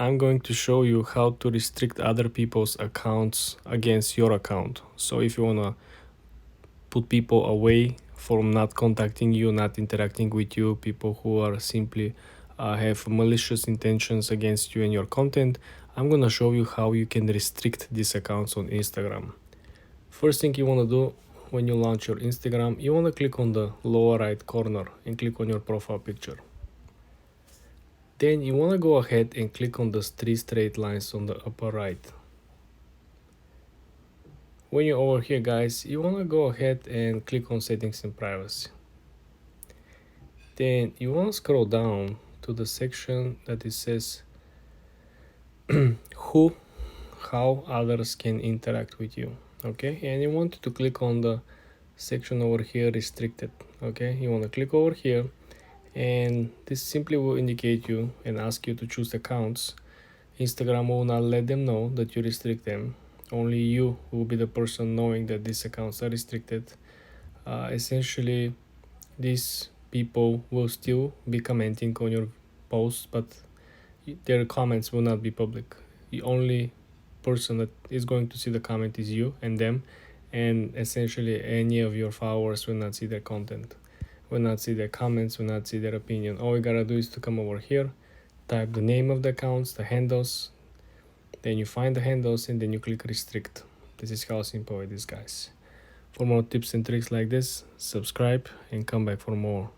I'm going to show you how to restrict other people's accounts against your account. So if you want to put people away from not contacting you, not interacting with you, people who are simply have malicious intentions against you and your content, I'm going to show you how you can restrict these accounts on Instagram. First thing you want to do when you launch your Instagram, you want to click on the lower right corner and click on your profile picture. Then you want to go ahead and click on the three straight lines on the upper right. When you're over here, guys, you want to go ahead and click on settings and privacy. Then you want to scroll down to the section that it says who, how others can interact with you. Okay, and you want to click on the section over here, restricted. Okay, you want to click over here, and this simply will indicate you and ask you to choose accounts. Instagram will not let them know that you restrict them. Only you will be the person knowing that these accounts are restricted. Essentially, these people will still be commenting on your posts, but their comments will not be public. The only person that is going to see the comment is you and them, and essentially any of your followers will not see their content, will not see their comments, will not see their opinion. All you gotta do is to come over here, type the name of the accounts, the handles, then you find the handles, and then you click restrict. This is how simple it is, guys. For more tips and tricks like this, subscribe and come back for more.